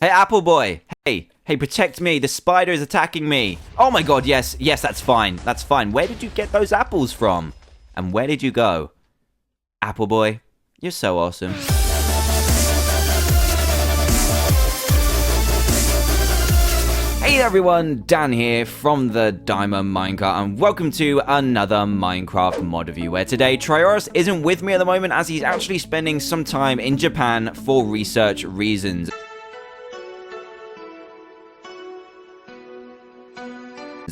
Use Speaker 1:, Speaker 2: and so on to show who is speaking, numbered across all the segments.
Speaker 1: Hey, Apple Boy. Hey, protect me. The spider is attacking me. Oh my god, yes, that's fine. That's fine. Where did you get those apples from? And where did you go? Apple Boy, you're so awesome. Hey everyone, Dan here from the Diamond Minecart, and welcome to another Minecraft mod review, where today Trayaurus isn't with me at the moment as he's actually spending some time in Japan for research reasons.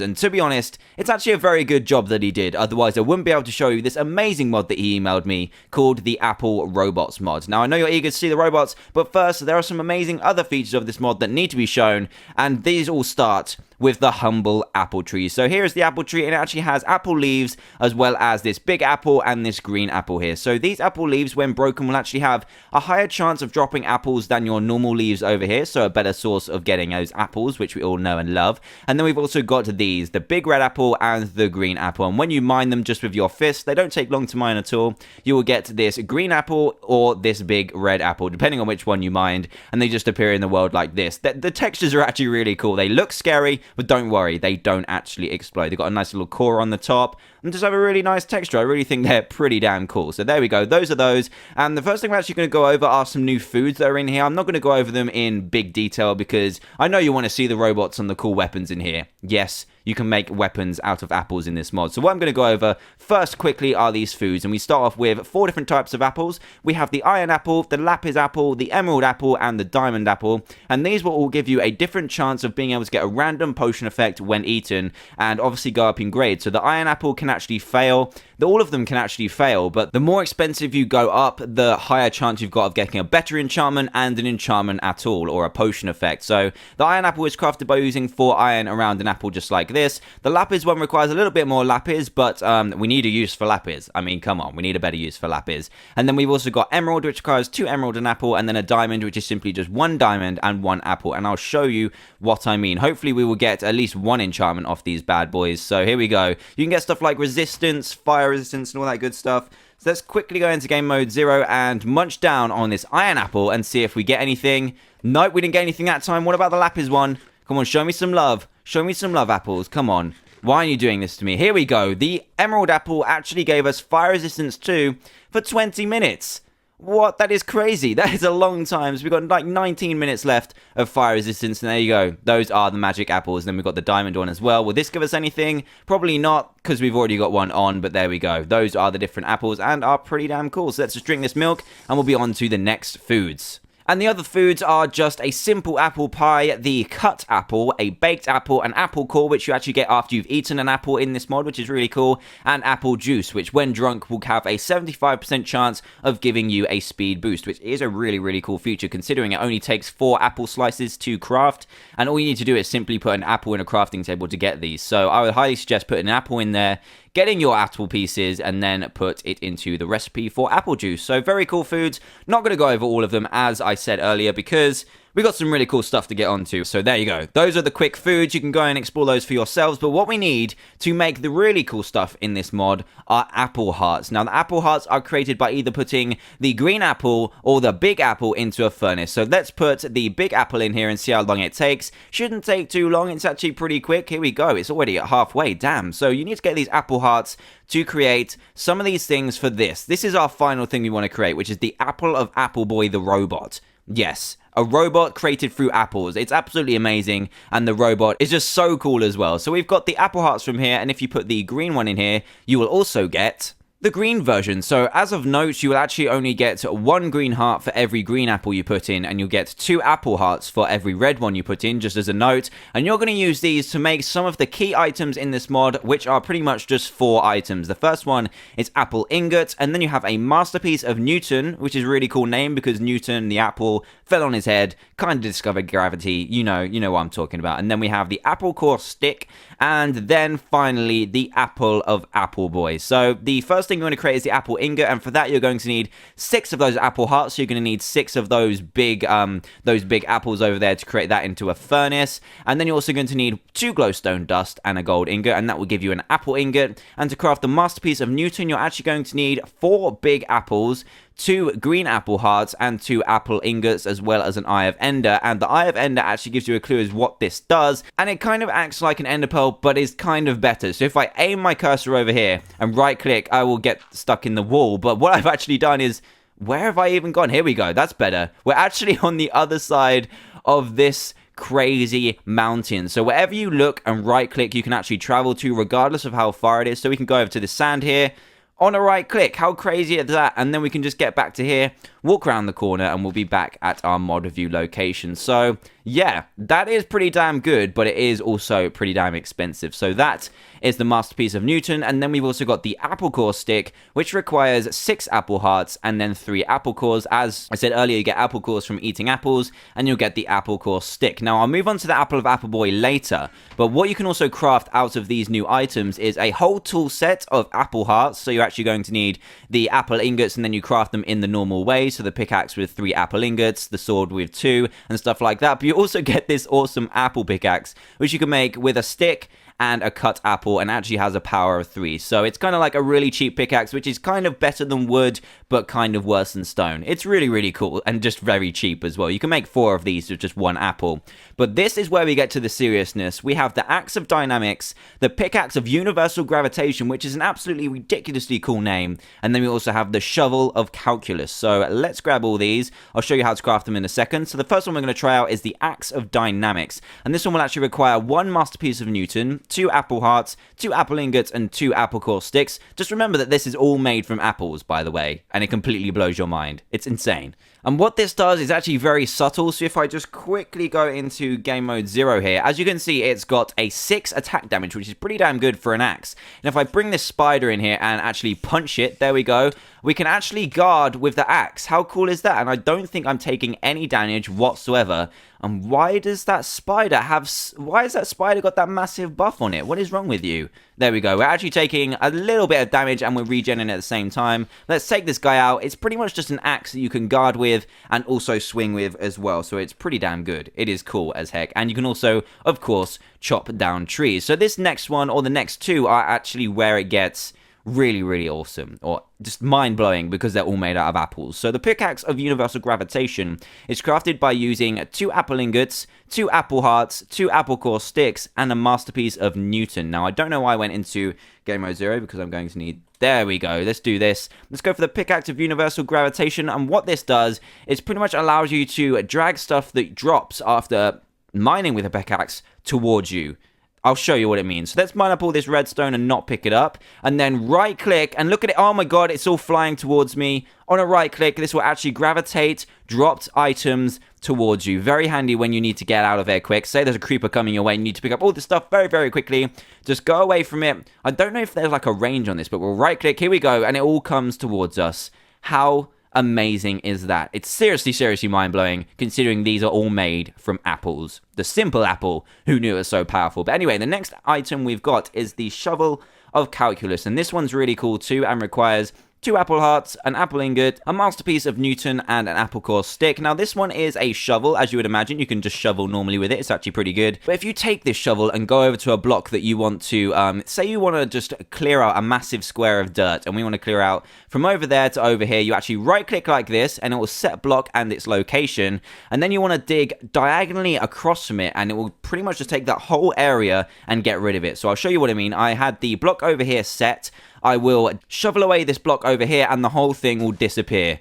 Speaker 1: And to be honest, it's actually a very good job that he did, otherwise I wouldn't be able to show you this amazing mod that he emailed me called the Apple Robots mod. Now I know you're eager to see the robots, but first there are some amazing other features of this mod that need to be shown, and these all start with the humble apple tree. So here is the apple tree, and it actually has apple leaves as well as this big apple and this green apple here. So these apple leaves, when broken, will actually have a higher chance of dropping apples than your normal leaves over here, so a better source of getting those apples, which we all know and love. And then we've also got these, the big red apple and the green apple, and when you mine them just with your fist, they don't take long to mine at all. You will get this green apple or this big red apple, depending on which one you mined, and they just appear in the world like this. The textures are actually really cool. They look scary, but don't worry, they don't actually explode. They've got a nice little core on the top and just have a really nice texture. I really think they're pretty damn cool. So there we go, those are those. And the first thing we're actually going to go over are some new foods that are in here. I'm not going to go over them in big detail because I know you want to see the robots and the cool weapons in here. Yes, you can make weapons out of apples in this mod. So what I'm going to go over first quickly are these foods, and we start off with 4 different types of apples. We have the iron apple, the lapis apple, the emerald apple, and the diamond apple, and these will all give you a different chance of being able to get a random potion effect when eaten, and obviously go up in grade. So the iron apple can actually fail. All of them can actually fail, but the more expensive you go up, the higher chance you've got of getting a better enchantment and an enchantment at all, or a potion effect. So the iron apple is crafted by using 4 iron around an apple just like this. The lapis one requires a little bit more lapis, but we need a use for lapis. I mean, come on, we need a better use for lapis. And then we've also got emerald, which requires 2 emerald and apple, and then a diamond, which is simply just 1 diamond and 1 apple. And I'll show you what I mean. Hopefully we will get at least 1 enchantment off these bad boys. So here we go. You can get stuff like resistance, fire resistance, and all that good stuff. So let's quickly go into game mode 0 and munch down on this iron apple and see if we get anything. Nope, we didn't get anything that time. What about the lapis one? Come on, show me some love. Show me some love, apples. Come on. Why are you doing this to me? Here we go. The emerald apple actually gave us fire resistance 2 for 20 minutes. What? That is crazy. That is a long time. So we've got like 19 minutes left of fire resistance. And there you go. Those are the magic apples. Then we've got the diamond one as well. Will this give us anything? Probably not, because we've already got one on. But there we go. Those are the different apples and are pretty damn cool. So let's just drink this milk and we'll be on to the next foods. And the other foods are just a simple apple pie, the cut apple, a baked apple, an apple core, which you actually get after you've eaten an apple in this mod, which is really cool, and apple juice, which when drunk will have a 75% chance of giving you a speed boost, which is a really, really cool feature, considering it only takes 4 apple slices to craft, and all you need to do is simply put an apple in a crafting table to get these. So I would highly suggest putting an apple in there, getting your apple pieces, and then put it into the recipe for apple juice. So very cool foods. Not going to go over all of them, as I said earlier, because we got some really cool stuff to get onto. So there you go. Those are the quick foods. You can go and explore those for yourselves. But what we need to make the really cool stuff in this mod are apple hearts. Now, the apple hearts are created by either putting the green apple or the big apple into a furnace. So let's put the big apple in here and see how long it takes. Shouldn't take too long. It's actually pretty quick. Here we go. It's already at halfway. Damn. So you need to get these apple hearts to create some of these things for this. This is our final thing we want to create, which is the apple of Apple Boy the robot. Yes, a robot created through apples. It's absolutely amazing, and the robot is just so cool as well. So we've got the apple hearts from here, and if you put the green one in here, you will also get the green version. So as of note, you will actually only get 1 green heart for every green apple you put in, and you'll get 2 apple hearts for every red one you put in, just as a note. And you're going to use these to make some of the key items in this mod, which are pretty much just 4 items. The first one is apple ingot, and then you have a masterpiece of Newton, which is a really cool name because Newton, the apple, fell on his head, kind of discovered gravity. You know what I'm talking about. And then we have the apple core stick, and then finally the apple of Apple Boy. So the first thing you want to create is the apple ingot, and for that you're going to need 6 of those apple hearts. So you're going to need 6 of those big apples over there to create that into a furnace. And then you're also going to need 2 glowstone dust and a gold ingot, and that will give you an apple ingot. And to craft the masterpiece of Newton, you're actually going to need 4 big apples, 2 green apple hearts, and 2 apple ingots, as well as an Eye of Ender. And the Eye of Ender actually gives you a clue as what this does, and it kind of acts like an ender pearl, but is kind of better. So if I aim my cursor over here and right click, I will get stuck in the wall. But what I've actually done is, where have I even gone? Here we go, that's better. We're actually on the other side of this crazy mountain. So wherever you look and right click, you can actually travel to, regardless of how far it is. So we can go over to the sand here on a right click. How crazy is that? And then we can just get back to here, walk around the corner, and we'll be back at our mod view location. So yeah, that is pretty damn good, but it is also pretty damn expensive. So that is the Masterpiece of Newton. And then we've also got the apple core stick, which requires 6 apple hearts and then 3 apple cores. As I said earlier, you get apple cores from eating apples, and you'll get the apple core stick. Now I'll move on to the apple of Apple Boy later, but what you can also craft out of these new items is a whole tool set of apple hearts. So you're actually going to need the apple ingots, and then you craft them in the normal way. So the pickaxe with 3 apple ingots, the sword with 2, and stuff like that. But you also get this awesome apple pickaxe, which you can make with a stick and a cut apple, and actually has a power of 3. So it's kind of like a really cheap pickaxe, which is kind of better than wood, but kind of worse than stone. It's really, really cool, and just very cheap as well. You can make 4 of these with just 1 apple. But this is where we get to the seriousness. We have the Axe of Dynamics, the Pickaxe of Universal Gravitation, which is an absolutely ridiculously cool name, and then we also have the Shovel of Calculus. So let's grab all these. I'll show you how to craft them in a second. So the first one we're going to try out is the Axe of Dynamics, and this one will actually require 1 Masterpiece of Newton, 2 apple hearts, 2 apple ingots, and 2 apple core sticks. Just remember that this is all made from apples, by the way, and it completely blows your mind. It's insane. And what this does is actually very subtle. So if I just quickly go into game mode 0 here, as you can see, it's got a 6 attack damage, which is pretty damn good for an axe. And if I bring this spider in here and actually punch it, there we go, we can actually guard with the axe. How cool is that? And I don't think I'm taking any damage whatsoever. And why does that spider have... Why has that spider got that massive buff on it? What is wrong with you? There we go. We're actually taking a little bit of damage, and we're regenerating at the same time. Let's take this guy out. It's pretty much just an axe that you can guard with and also swing with as well. So it's pretty damn good. It is cool as heck. And you can also, of course, chop down trees. So this next one, or the next 2, are actually where it gets really, really awesome, or just mind-blowing, because they're all made out of apples. So the Pickaxe of Universal Gravitation is crafted by using 2 apple ingots, 2 apple hearts, 2 apple core sticks, and a Masterpiece of Newton. Now I don't know why I went into game mode 0, because I'm going to need... There we go. Let's do this. Let's go for the Pickaxe of Universal Gravitation, and what this does is pretty much allows you to drag stuff that drops after mining with a pickaxe towards you. I'll show you what it means. So let's mine up all this redstone and not pick it up. And then right click and look at it. Oh my god, it's all flying towards me. On a right click, this will actually gravitate dropped items towards you. Very handy when you need to get out of there quick. Say there's a creeper coming your way and you need to pick up all this stuff very, very quickly. Just go away from it. I don't know if there's like a range on this, but we'll right click. Here we go. And it all comes towards us. How amazing is that? It's seriously, seriously mind-blowing, considering these are all made from apples. The simple apple, who knew it was so powerful? But anyway, the next item we've got is the Shovel of Calculus, and this one's really cool too, and requires 2 apple hearts, an apple ingot, a Masterpiece of Newton, and an apple core stick. Now, this one is a shovel, as you would imagine. You can just shovel normally with it. It's actually pretty good. But if you take this shovel and go over to a block that you want to, say you want to just clear out a massive square of dirt, and we want to clear out from over there to over here, you actually right-click like this, and it will set block and its location, and then you want to dig diagonally across from it, and it will pretty much just take that whole area and get rid of it. So I'll show you what I mean. I had the block over here set. I will shovel away this block over here, and the whole thing will disappear.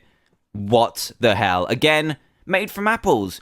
Speaker 1: What the hell? Again, made from apples.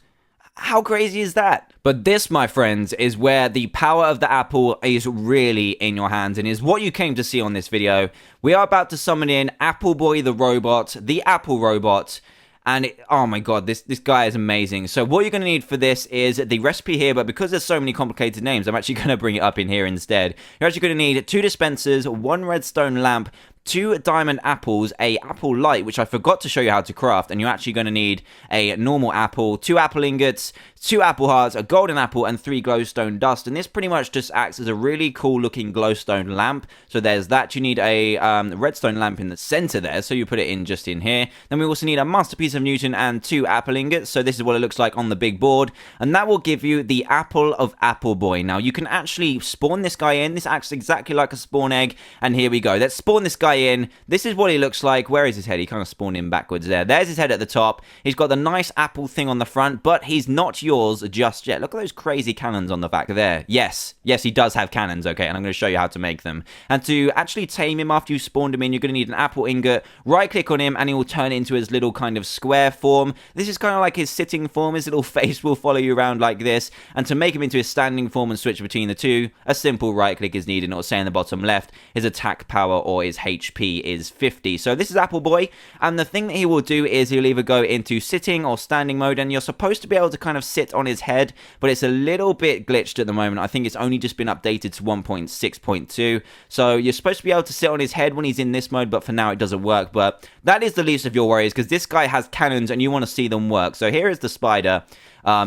Speaker 1: How crazy is that? But this, my friends, is where the power of the apple is really in your hands, and is what you came to see on this video. We are about to summon in Apple Boy the robot, the Apple Robot. And oh my god, this guy is amazing. So what you're going to need for this is the recipe here, but because there's so many complicated names, I'm actually going to bring it up in here instead. You're actually going to need 2 dispensers, 1 redstone lamp, 2 diamond apples, a apple light, which I forgot to show you how to craft, and you're actually going to need a normal apple, 2 apple ingots, 2 apple hearts, a golden apple, and 3 glowstone dust. And this pretty much just acts as a really cool looking glowstone lamp. So there's that. You need a redstone lamp in the center there, so you put it in just in here. Then we also need a Masterpiece of Newton and 2 apple ingots. So this is what it looks like on the big board, and that will give you the Apple of Apple Boy. Now you can actually spawn this guy in. This acts exactly like a spawn egg, and here we go. Let's spawn this guy guy in. This is what he looks like. Where is his head? He kind of spawned in backwards there. There's his head at the top. He's got the nice apple thing on the front, but he's not yours just yet. Look at those crazy cannons on the back there. Yes, he does have cannons, okay, and I'm going to show you how to make them. And to actually tame him after you spawned him in, you're going to need an apple ingot. Right-click on him, and he will turn into his little kind of square form. This is kind of like his sitting form. His little face will follow you around like this. And to make him into his standing form and switch between the two, a simple right-click is needed. It'll say in the bottom left, his attack power or his HP is 50. So this is Apple Boy, and the thing that he will do is he'll either go into sitting or standing mode, and you're supposed to be able to kind of sit on his head, but it's a little bit glitched at the moment. I think it's only just been updated to 1.6.2, so you're supposed to be able to sit on his head when he's in this mode, but for now it doesn't work. But that is the least of your worries, because this guy has cannons and you want to see them work. So here is the spider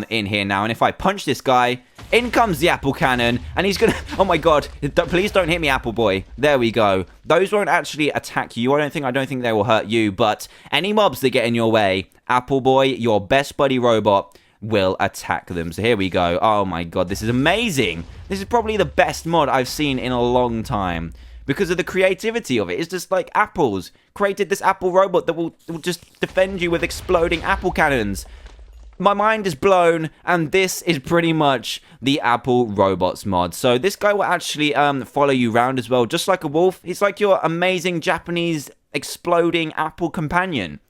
Speaker 1: in here now, and if I punch this guy, in comes the apple cannon, and he's gonna, oh my god, please don't hit me, Apple Boy. There we go. Those won't actually attack you. I don't think they will hurt you, but any mobs that get in your way, Apple Boy, your best buddy robot, will attack them. So here we go. Oh my god, this is amazing. This is probably the best mod I've seen in a long time, because of the creativity of it. It's just like apples created this apple robot that will just defend you with exploding apple cannons. My mind is blown, and this is pretty much the Apple Robots mod. So this guy will actually follow you around as well, just like a wolf. He's like your amazing Japanese exploding apple companion.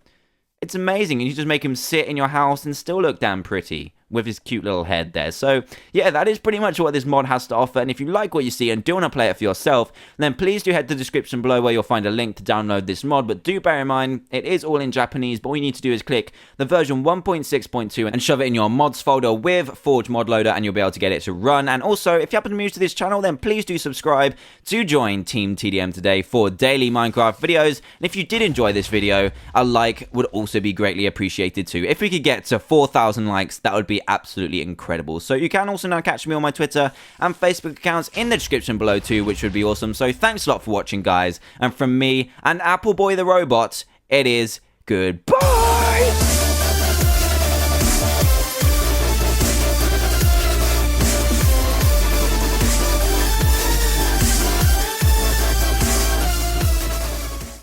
Speaker 1: It's amazing, and you just make him sit in your house and still look damn pretty with his cute little head there. So yeah, that is pretty much what this mod has to offer, and if you like what you see and do want to play it for yourself, then please do head to the description below where you'll find a link to download this mod. But do bear in mind, it is all in Japanese, but all you need to do is click the version 1.6.2 and shove it in your mods folder with Forge Mod Loader, and you'll be able to get it to run. And also, if you happen to be new to this channel, then please do subscribe to join Team TDM today for daily Minecraft videos. And if you did enjoy this video, a like would also be greatly appreciated too. If we could get to 4,000 likes, that would be absolutely incredible. So you can also now catch me on my Twitter and Facebook accounts in the description below too, which would be awesome. So thanks a lot for watching, guys, and from me and Apple Boy the robot, it is goodbye.